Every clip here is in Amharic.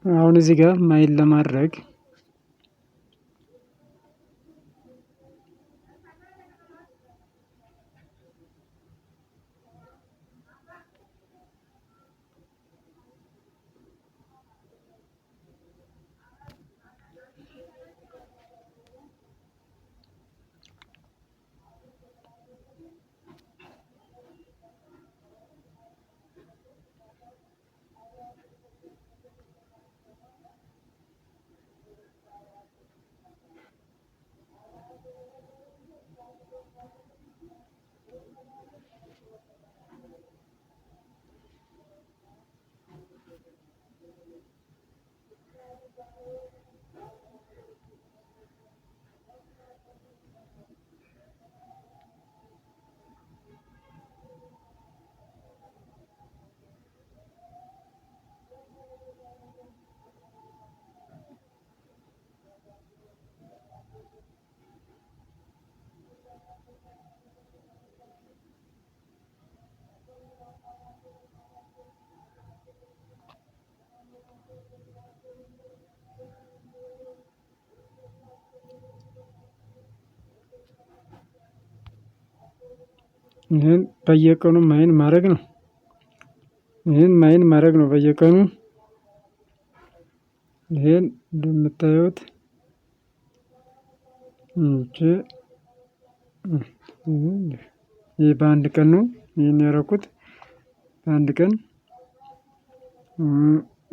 አሁን እዚህ ጋር ማይን ለማድረግ ይህን በየቀኑ ማይን ማድረግ ነው። ይህን ማይን ማድረግ ነው በየቀኑ። ይህን እንደምታዩት ይህ በአንድ ቀን ነው። ይህን ያደረኩት በአንድ ቀን።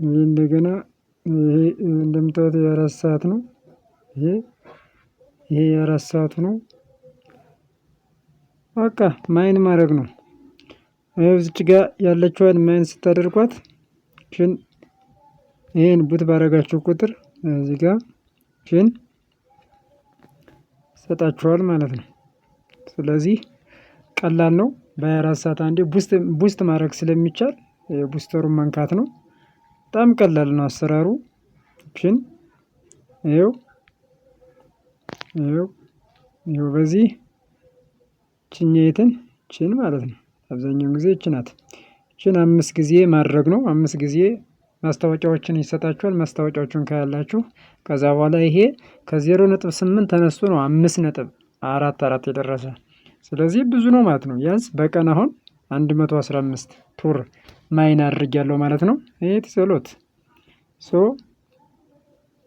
ይህ እንደገና ይሄ እንደምታዩት የ4 ሰዓት ነው። ይሄ የ4 ሰዓቱ ነው። በቃ ማይን ማድረግ ነው። እዚች ጋር ያለችዋን ማይን ስታደርጓት ይሄን ቡት ባረጋችሁ ቁጥር እዚህ ጋር ይሰጣችኋል ማለት ነው። ስለዚህ ቀላል ነው። በ24 ሰዓት አንዴ ቡስት ማድረግ ስለሚቻል ቡስተሩን መንካት ነው። በጣም ቀላል ነው አሰራሩ። ይኸው በዚህ ችን ማለት ነው። አብዛኛውን ጊዜ ይች ናት። ይችን 5 ጊዜ ማድረግ ነው። 5 ጊዜ ማስታወቂያዎችን ይሰጣችኋል። ማስታወቂያዎቹን ካያላችሁ ከዛ በኋላ ይሄ ከ0.8 ተነስቶ ነው 5.44 የደረሰ። ስለዚህ ብዙ ነው ማለት ነው። ቢያንስ በቀን አሁን 115 ቱር ማይን አድርጌያለሁ ማለት ነው። ይሄ ጸሎት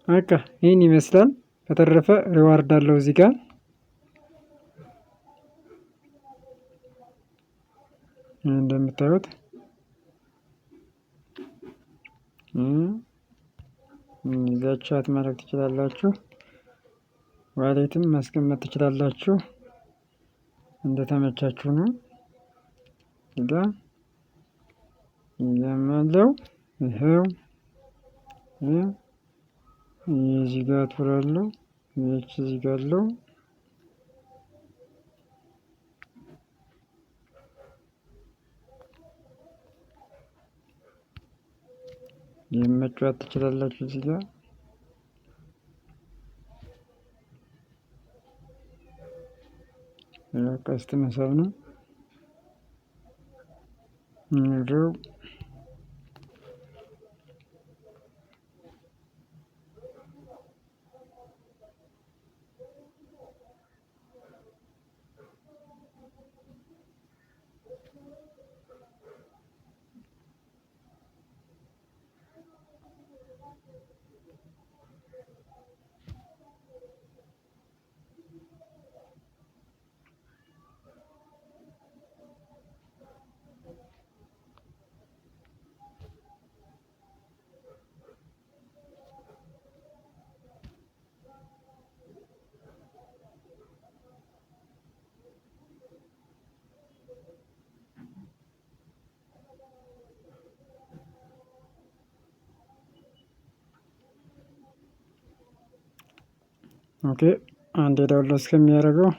በቃ ይህን ይመስላል። በተረፈ ሪዋርድ አለው እዚህ ጋር እንደምታዩት ቻት ማድረግ ትችላላችሁ። ዋሌትም ማስቀመጥ ትችላላችሁ። እንደተመቻችሁ ነው። እዛ ያለው ይሄው እዚህ ጋር ቱር አለው። እዚህ ጋር አለው። መጫወት ትችላላችሁ። እዚህ ጋር ቀስት መሳብ ነው። ኦኬ አንዴ ዳውንሎድ እስከሚያደርገው